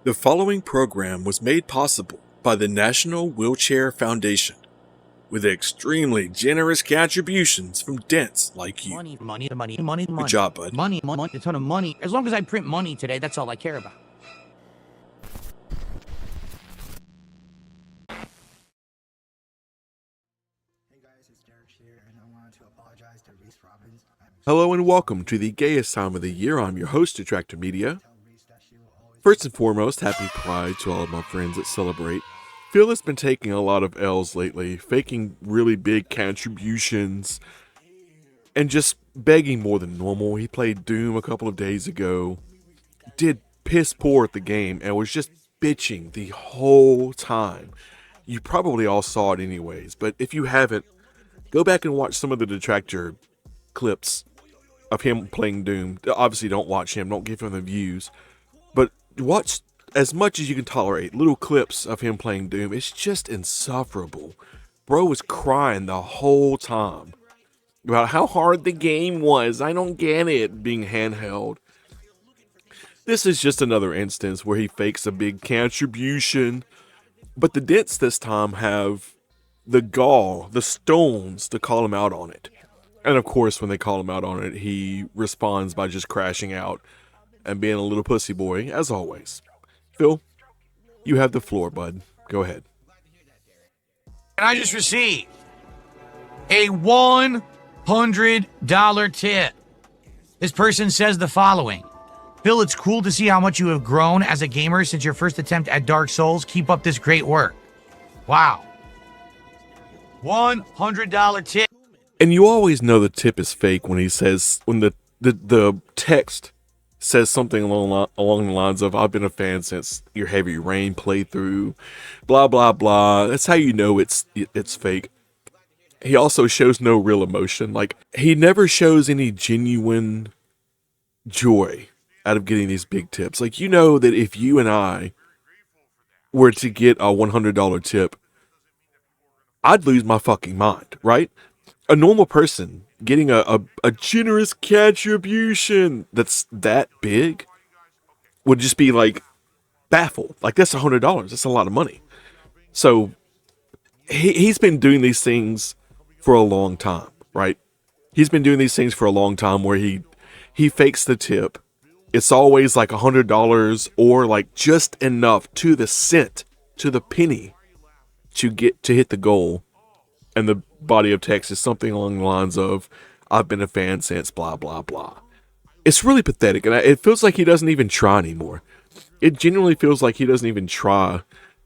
The following program was made possible by the National Wheelchair Foundation, with extremely generous contributions from dents like you. Money. Good job, bud. Money, a ton of money. As long as I print money today, that's all I care about. Hello and welcome to the gayest time of the year. I'm your host, Attractive Media. First and foremost, happy Pride to all of my friends that celebrate. Phil has been taking a lot of L's lately, faking really big contributions, and just begging more than normal. He played Doom a couple of days ago, did piss poor at the game, and was just bitching the whole time. You probably all saw it anyways, but if you haven't, go back and watch some of the detractor clips of him playing Doom. Obviously, don't watch him, don't give him the views, but watch as much as you can tolerate. Little clips of him playing Doom. It's just insufferable. Bro was crying the whole time about how hard the game was. I don't get it, being handheld. This is just another instance where he fakes a big contribution, but the dents this time have the gall, the stones to call him out on it. And of course, when they call him out on it, he responds by just crashing out and being a little pussy boy, as always. Phil, you have the floor, bud. Go ahead. And I just received a $100 tip. This person says the following. Phil, it's cool to see how much you have grown as a gamer since your first attempt at Dark Souls. Keep up this great work. Wow. $100 tip. And you always know the tip is fake when he says, when the text says something along the lines of, I've been a fan since your Heavy Rain playthrough, blah, blah, blah. That's how you know it's fake. He also shows no real emotion. Like, he never shows any genuine joy out of getting these big tips. Like, you know that if you and I were to get a $100 tip, I'd lose my fucking mind, right? A normal person getting a generous contribution that's that big would just be like baffled. Like, that's $100. That's a lot of money. So he's been doing these things for a long time, right? He's been doing these things for a long time where he fakes the tip. It's always like $100 or like just enough to the cent, to the penny to hit the goal. And the body of text is something along the lines of, I've been a fan since blah, blah, blah. It's really pathetic. And it feels like he doesn't even try anymore. It genuinely feels like he doesn't even try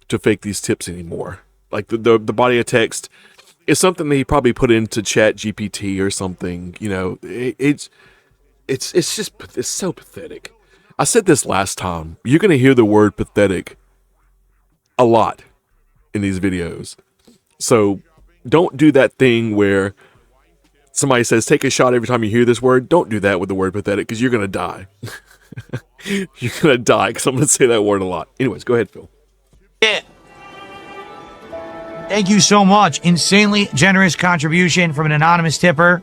to fake these tips anymore. Like the body of text is something that he probably put into Chat GPT or something. You know, it's so pathetic. I said this last time. You're going to hear the word pathetic a lot in these videos. So don't do that thing where somebody says, take a shot every time you hear this word. Don't do that with the word pathetic, because you're going to die. You're going to die because I'm going to say that word a lot. Anyways, go ahead, Phil. Yeah. Thank you so much. Insanely generous contribution from an anonymous tipper.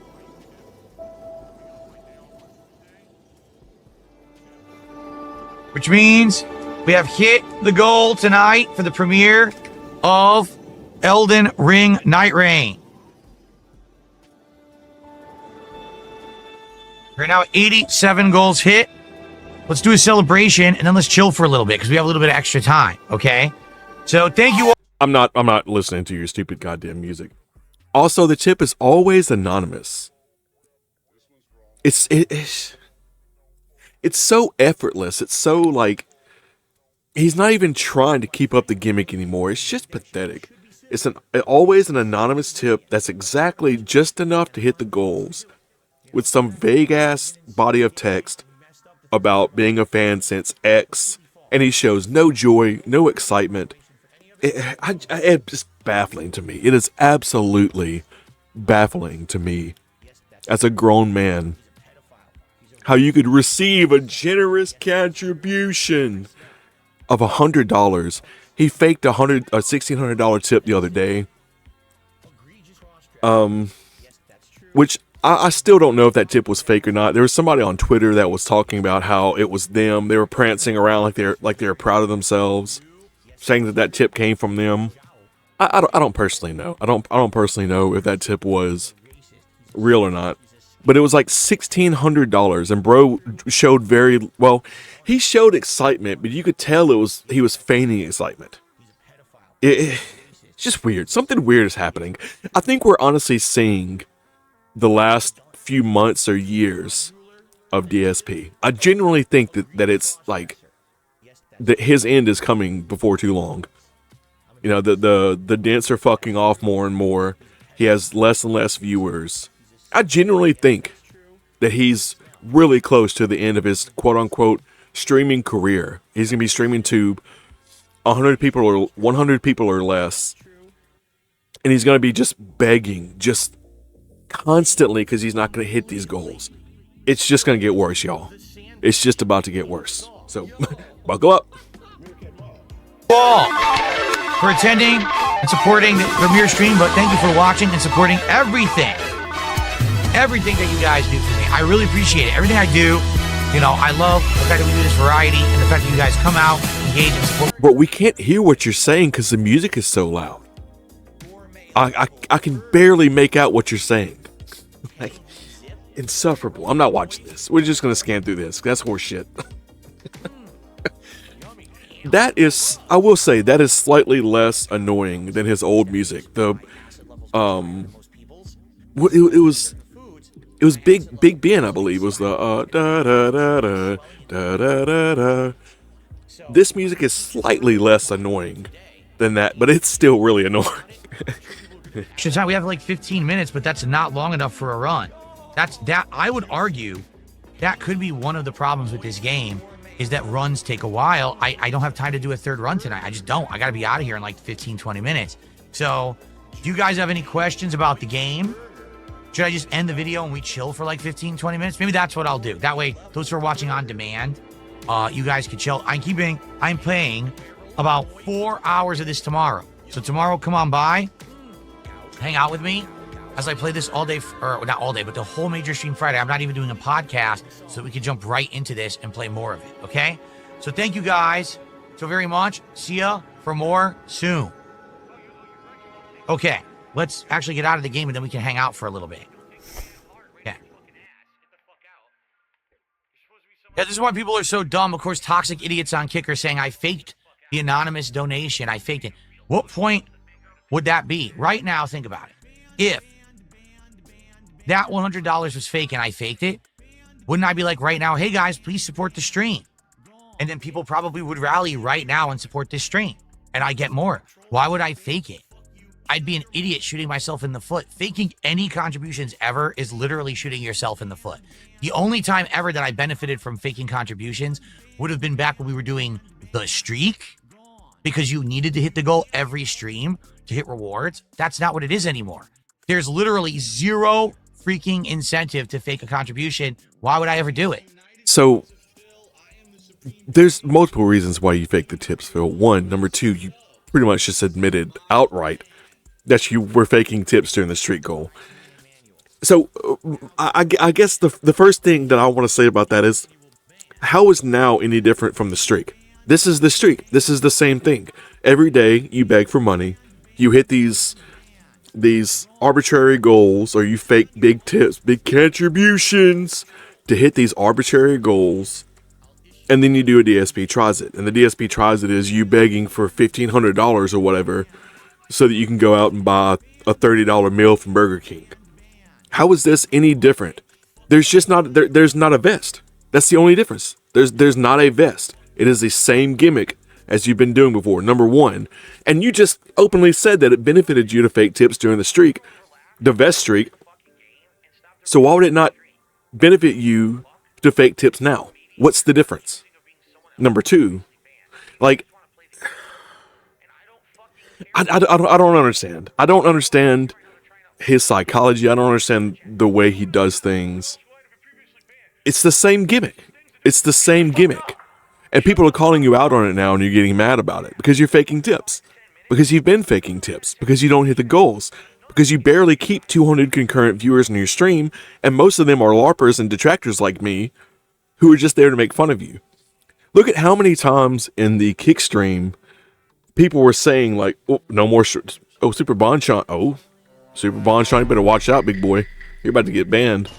Which means we have hit the goal tonight for the premiere of Elden Ring Night Rain. We're now at 87 goals hit. Let's do a celebration and then let's chill for a little bit because we have a little bit of extra time, okay? So thank you all. I'm not listening to your stupid goddamn music. Also, the tip is always anonymous. It's so effortless. It's so like he's not even trying to keep up the gimmick anymore. It's just pathetic. It's always an anonymous tip that's exactly just enough to hit the goals with some vague-ass body of text about being a fan since X, and he shows no joy, no excitement. It's just baffling to me. It is absolutely baffling to me as a grown man how you could receive a generous contribution of $100. He faked a $1,600 tip the other day, which I still don't know if that tip was fake or not. There was somebody on Twitter that was talking about how it was them. They were prancing around like they're proud of themselves, saying that that tip came from them. I don't personally know. I don't personally know if that tip was real or not. But it was like $1,600, and bro showed very well. He showed excitement, but you could tell he was feigning excitement. It's just weird. Something weird is happening. I think we're honestly seeing the last few months or years of DSP. I genuinely think that it's like that his end is coming before too long. You know, the dents are fucking off more and more. He has less and less viewers. I genuinely think that he's really close to the end of his quote unquote streaming career. He's gonna be streaming to 100 people or 100 people or less, and he's gonna be just begging, just constantly, because he's not gonna hit these goals. It's just gonna get worse, y'all. It's just about to get worse. So buckle up. All for attending and supporting the premiere stream, but thank you for watching and supporting everything that you guys do for me. I really appreciate it. Everything I do, you know, I love the fact that we do this variety and the fact that you guys come out, engage, and support. But we can't hear what you're saying because the music is so loud. I can barely make out what you're saying. Like, insufferable. I'm not watching this. We're just gonna scan through this. That's horse shit. That is, I will say, that is slightly less annoying than his old music. It was Big Ben, I believe, was the da da da da da da da da. This music is slightly less annoying than that, but it's still really annoying. We have like 15 minutes, but that's not long enough for a run. I would argue that could be one of the problems with this game, is that runs take a while. I don't have time to do a third run tonight. I just don't. I got to be out of here in like 15, 20 minutes. So, do you guys have any questions about the game? Should I just end the video and we chill for like 15, 20 minutes? Maybe that's what I'll do. That way, those who are watching on demand, you guys can chill. I'm playing about 4 hours of this tomorrow. So tomorrow, come on by, hang out with me as I play this all day, or not all day, but the whole Major Stream Friday. I'm not even doing a podcast, so we can jump right into this and play more of it, okay? So thank you guys so very much. See ya for more soon. Okay, let's actually get out of the game and then we can hang out for a little bit. Yeah. Yeah, this is why people are so dumb. Of course, toxic idiots on Kicker saying, I faked the anonymous donation. I faked it. What point would that be? Right now, think about it. If that $100 was fake and I faked it, wouldn't I be like right now, hey guys, please support the stream? And then people probably would rally right now and support this stream. And I get more. Why would I fake it? I'd be an idiot shooting myself in the foot. Faking any contributions ever is literally shooting yourself in the foot. The only time ever that I benefited from faking contributions would have been back when we were doing the streak, because you needed to hit the goal every stream to hit rewards. That's not what it is anymore. There's literally zero freaking incentive to fake a contribution. Why would I ever do it? So there's multiple reasons why you fake the tips, Phil. One, number two, you pretty much just admitted outright that you were faking tips during the streak goal. So I guess the first thing that I want to say about that is, how is now any different from the streak? This is the streak. This is the same thing. Every day you beg for money, you hit these arbitrary goals, or you fake big tips, big contributions to hit these arbitrary goals, and then you do a DSP tries it. And the DSP tries it is you begging for $1,500 or whatever, so that you can go out and buy a $30 meal from Burger King. How is this any different? There's not a vest. That's the only difference. There's not a vest. It is the same gimmick as you've been doing before, number one. And you just openly said that it benefited you to fake tips during the streak, the vest streak. So why would it not benefit you to fake tips now? What's the difference? Number two, like, I don't understand. I don't understand his psychology. I don't understand the way he does things. It's the same gimmick. It's the same gimmick. And people are calling you out on it now, and you're getting mad about it because you're faking tips. Because you've been faking tips. Because you don't hit the goals. because you barely keep 200 concurrent viewers in your stream, and most of them are LARPers and detractors like me who are just there to make fun of you. Look at how many times in the kick stream people were saying, like, oh, no more, oh, Super Bonchon, oh, Super Bonchon, you better watch out, big boy. You're about to get banned.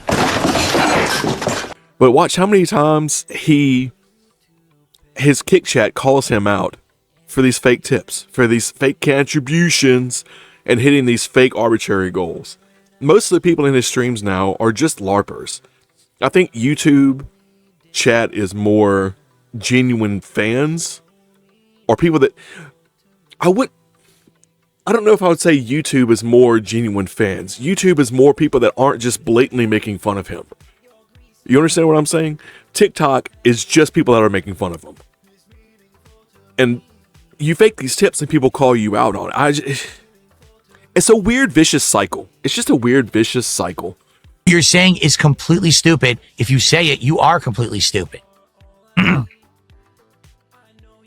But watch how many times his kick chat calls him out for these fake tips, for these fake contributions, and hitting these fake arbitrary goals. Most of the people in his streams now are just LARPers. I think YouTube chat is more genuine fans, or people that I don't know if I would say YouTube is more genuine fans. YouTube is more people that aren't just blatantly making fun of him. You understand what I'm saying? TikTok is just people that are making fun of him. And you fake these tips and people call you out on it. It's a weird, vicious cycle. It's just a weird, vicious cycle. You're saying is completely stupid. If you say it, you are completely stupid.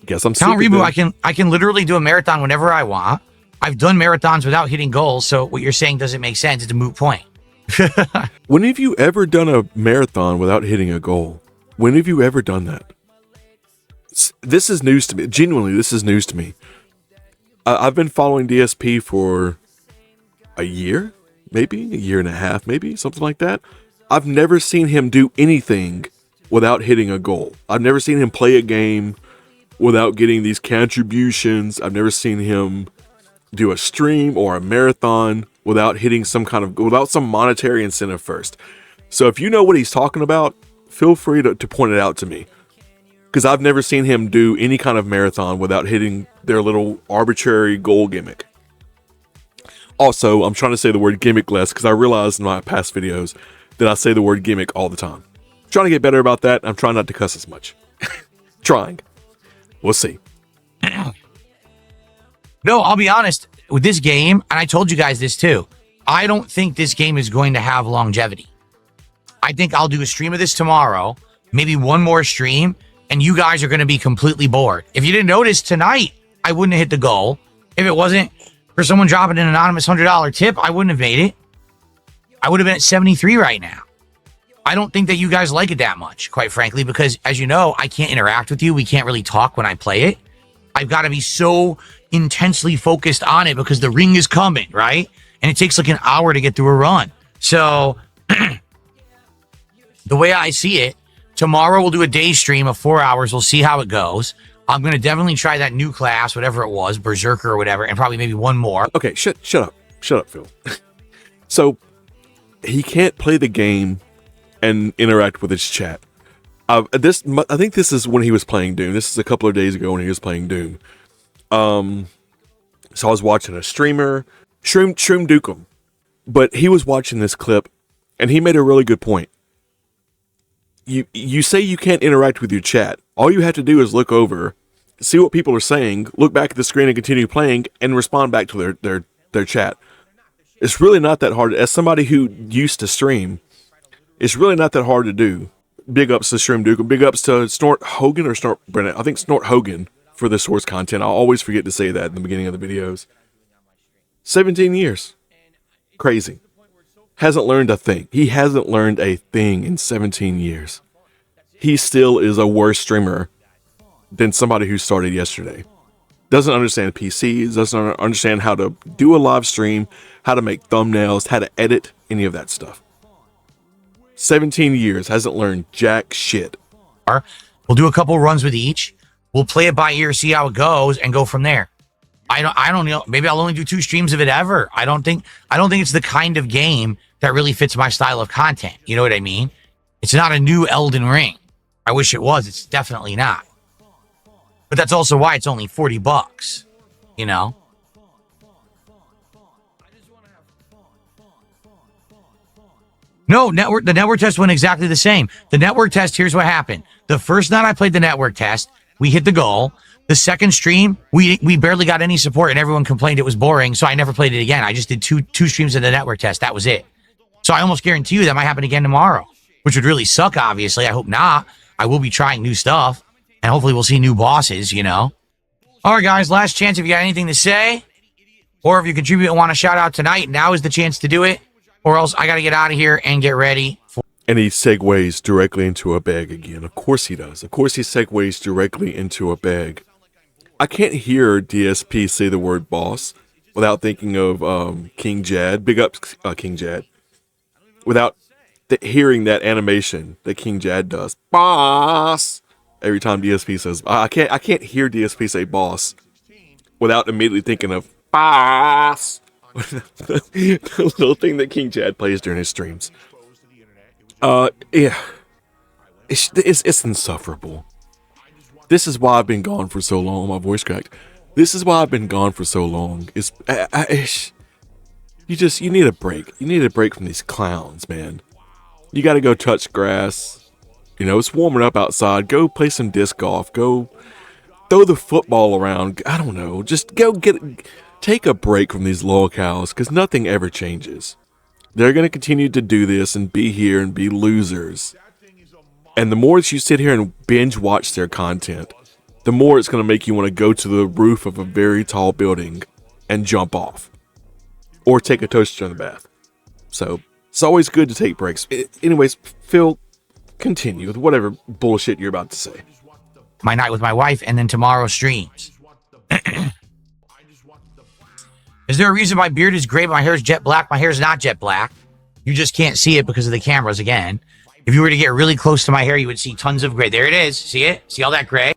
Guess I'm Count stupid. Reboot, I can literally do a marathon whenever I want. I've done marathons without hitting goals, so what you're saying doesn't make sense. It's a moot point. When have you ever done a marathon without hitting a goal? When have you ever done that? This is news to me. Genuinely, this is news to me. I've been following DSP for a year, maybe a year and a half, maybe something like that. I've never seen him do anything without hitting a goal. I've never seen him play a game without getting these contributions. I've never seen him do a stream or a marathon without hitting without some monetary incentive first. So if you know what he's talking about, feel free to point it out to me. Because I've never seen him do any kind of marathon without hitting their little arbitrary goal gimmick. Also, I'm trying to say the word gimmick less because I realized in my past videos that I say the word gimmick all the time. I'm trying to get better about that. I'm trying not to cuss as much. Trying. We'll see. No, I'll be honest. With this game, and I told you guys this too, I don't think this game is going to have longevity. I think I'll do a stream of this tomorrow, maybe one more stream, and you guys are going to be completely bored. If you didn't notice tonight, I wouldn't have hit the goal. If it wasn't for someone dropping an anonymous $100 tip, I wouldn't have made it. I would have been at 73 right now. I don't think that you guys like it that much, quite frankly, because as you know, I can't interact with you. We can't really talk when I play it. I've got to be so intensely focused on it because the ring is coming, right? And it takes like an hour to get through a run. So the way I see it, tomorrow we'll do a day stream of 4 hours. We'll see how it goes. I'm going to definitely try that new class, whatever it was, Berserker or whatever, and probably maybe one more. Okay, shut up. Shut up, Phil. So he can't play the game and interact with his chat. I think this is when he was playing Doom. This is a couple of days ago when he was playing Doom. So I was watching a streamer, Shroom Dukem, but he was watching this clip, and he made a really good point. You say you can't interact with your chat. All you have to do is look over, see what people are saying, look back at the screen and continue playing, and respond back to their chat. It's really not that hard. As somebody who used to stream, it's really not that hard to do. Big ups to Shroom Dukem. Big ups to Snort Hogan or Snort Brennan. I think Snort Hogan for the source content. I always forget to say that in the beginning of the videos. 17 years. Crazy. Hasn't learned a thing. He hasn't learned a thing in 17 years. He still is a worse streamer than somebody who started yesterday. Doesn't understand PCs, doesn't understand how to do a live stream, how to make thumbnails, how to edit, any of that stuff. 17 years, hasn't learned jack shit. We'll do a couple runs with each. We'll play it by ear, see how it goes, and go from there. I don't know. Maybe I'll only do 2 streams of it ever. I don't think it's the kind of game that really fits my style of content. You know what I mean? It's not a new Elden Ring. I wish it was. It's definitely not. But that's also why it's only $40, you know? No, the network test went exactly the same. The network test, here's what happened. The first night I played the network test, we hit the goal. The second stream, we barely got any support and everyone complained it was boring, so I never played it again. I just did two streams of the network test. That was it. So I almost guarantee you that might happen again tomorrow, which would really suck, obviously. I hope not. I will be trying new stuff, and hopefully we'll see new bosses, you know? All right, guys, last chance if you got anything to say. Or if you contribute and want a shout out tonight, now is the chance to do it. Or else I got to get out of here and get ready. And he segues directly into a bag again. Of course he does. Of course he segues directly into a bag. I can't hear DSP say the word boss without thinking of King Jad. Big up King Jad. Without hearing that animation that King Jad does. Boss! Every time DSP says, I can't hear DSP say boss without immediately thinking of boss. The little thing that King Jad plays during his streams. Yeah. It's insufferable. This is why I've been gone for so long. My voice cracked. This is why I've been gone for so long. You need a break. You need a break from these clowns, man. You got to go touch grass. You know, it's warming up outside. Go play some disc golf. Go throw the football around. I don't know. Just take a break from these lolcows, because nothing ever changes. They're going to continue to do this and be here and be losers. And the more that you sit here and binge watch their content, the more it's going to make you want to go to the roof of a very tall building and jump off. Or take a toaster in the bath. So, it's always good to take breaks. Anyways, Phil, continue with whatever bullshit you're about to say. My night with my wife and then tomorrow streams. Is there a reason my beard is gray but my hair is jet black? My hair is not jet black. You just can't see it because of the cameras again. If you were to get really close to my hair, you would see tons of gray. There it is. See it? See all that gray?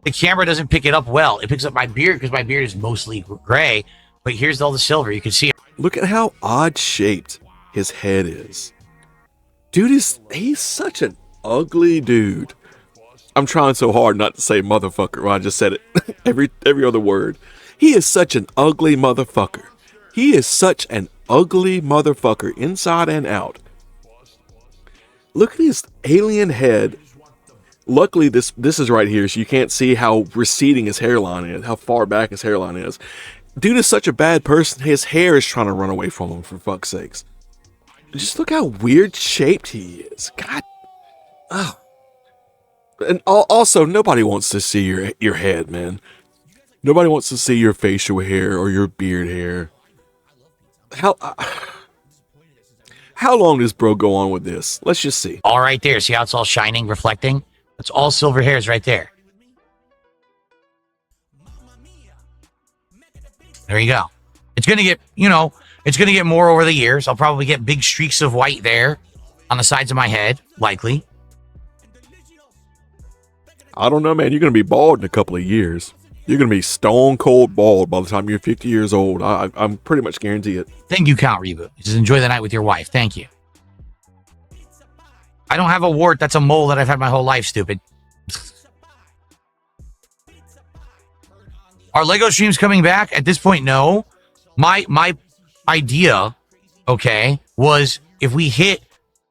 The camera doesn't pick it up well. It picks up my beard because my beard is mostly gray. But here's all the silver. You can see it. Look at how odd shaped his head is. Dude, he's such an ugly dude. I'm trying so hard not to say motherfucker. Well, I just said it. every other word. He is such an ugly motherfucker. He is such an ugly motherfucker inside and out. Look at his alien head. Luckily, this is right here, so you can't see how receding his hairline is, how far back his hairline is. Dude is such a bad person, his hair is trying to run away from him, for fuck's sakes. Just look how weird shaped he is. God. Oh. And also, nobody wants to see your head, man. Nobody wants to see your facial hair or your beard hair. How long does bro go on with this? Let's just see. All right there. See how it's all shining, reflecting? That's all silver hairs right there. There you go. It's going to get, it's going to get more over the years. I'll probably get big streaks of white there on the sides of my head, likely. I don't know, man. You're going to be bald in a couple of years. You're going to be stone cold bald by the time you're 50 years old. I'm pretty much guarantee it. Thank you, Count Reboot. Just enjoy the night with your wife. Thank you. I don't have a wart. That's a mole that I've had my whole life, stupid. Are Lego streams coming back? At this point, no. My idea, okay, was if we hit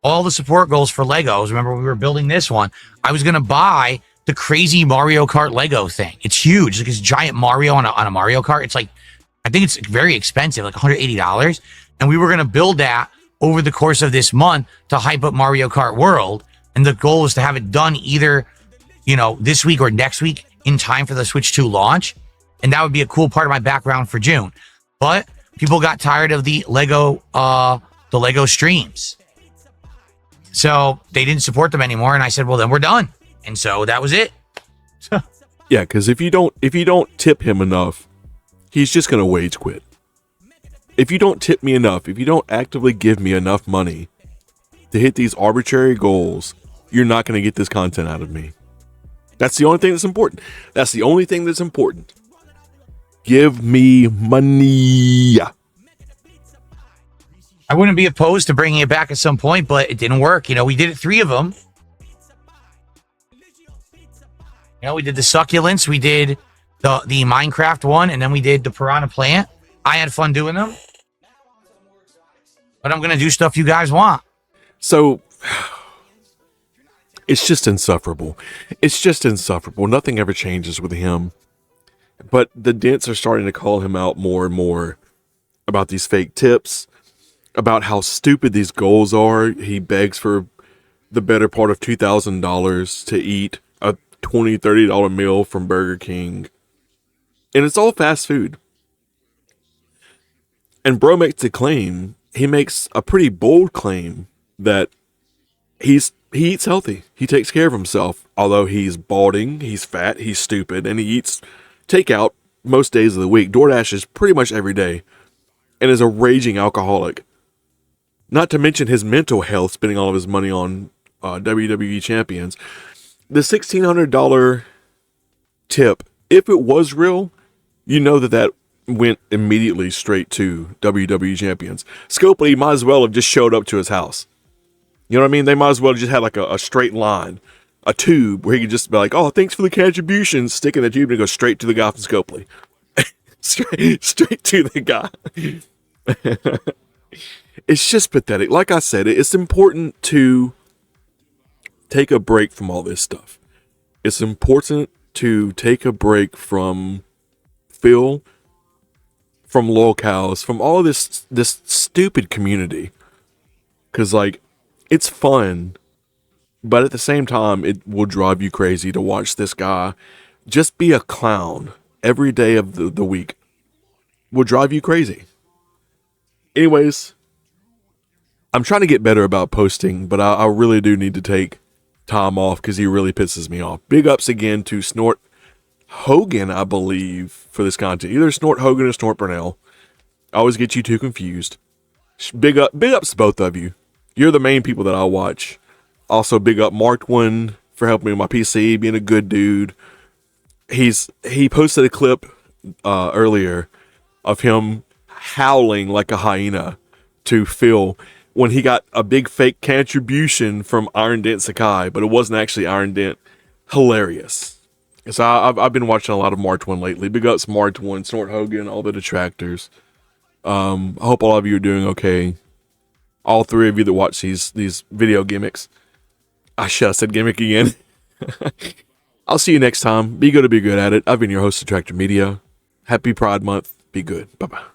all the support goals for Legos, remember we were building this one, I was going to buy the crazy Mario Kart Lego thing. It's huge. It's like this giant Mario on a Mario Kart. It's like, I think it's very expensive, like $180. And we were going to build that over the course of this month to hype up Mario Kart World. And the goal was to have it done either, this week or next week in time for the Switch 2 launch. And that would be a cool part of my background for June. But people got tired of the Lego streams. So they didn't support them anymore. And I said, well, then we're done. And so that was it. Yeah, because if you don't tip him enough, he's just gonna wage quit. If you don't tip me enough, if you don't actively give me enough money to hit these arbitrary goals, you're not gonna get this content out of me. That's the only thing that's important. That's the only thing that's important. Give me money. I wouldn't be opposed to bringing it back at some point, but it didn't work. We did it 3 of them. We did the succulents, we did the Minecraft one, and then we did the piranha plant. I had fun doing them. But I'm going to do stuff you guys want. So, it's just insufferable. It's just insufferable. Nothing ever changes with him. But the dents are starting to call him out more and more about these fake tips, about how stupid these goals are. He begs for the better part of $2,000 to eat a $20, $30 meal from Burger King. And it's all fast food. And bro makes the claim, he makes a pretty bold claim that he eats healthy. He takes care of himself. Although he's balding, he's fat, he's stupid, and he eats takeout most days of the week. DoorDash is pretty much every day, and is a raging alcoholic. Not to mention his mental health, spending all of his money on WWE champions. The $1,600 tip, if it was real, you know that went immediately straight to WWE champions. Scopely might as well have just showed up to his house. You know what I mean? They might as well have just had like a straight line, a tube where he could just be like, "Oh, thanks for the contributions," stick in the tube and go straight to the guy from Scopely. straight to the guy. It's just pathetic. Like I said, it's important to take a break from all this stuff. It's important to take a break from Phil, from locals, from all of this stupid community. Because, like, it's fun, but at the same time, it will drive you crazy to watch this guy just be a clown every day of the week. Will drive you crazy. Anyways, I'm trying to get better about posting, but I really do need to take time off because he really pisses me off. Big ups again to Snort Hogan, I believe, for this content. Either Snort Hogan or Snort Burnell. I always get you two confused. Big ups to both of you. You're the main people that I watch. Also, big up Marked One for helping me with my PC, being a good dude. He posted a clip earlier of him howling like a hyena to Phil when he got a big fake contribution from Iron Dent Sakai, but it wasn't actually Iron Dent. Hilarious. So I've been watching a lot of Marked One lately. Big ups Marked One, Snort Hogan, all the detractors. I hope all of you are doing okay. All three of you that watch these video gimmicks. I said gimmick again. I'll see you next time. Be good to be good at it. I've been your host, Detractor Media. Happy Pride Month. Be good. Bye-bye.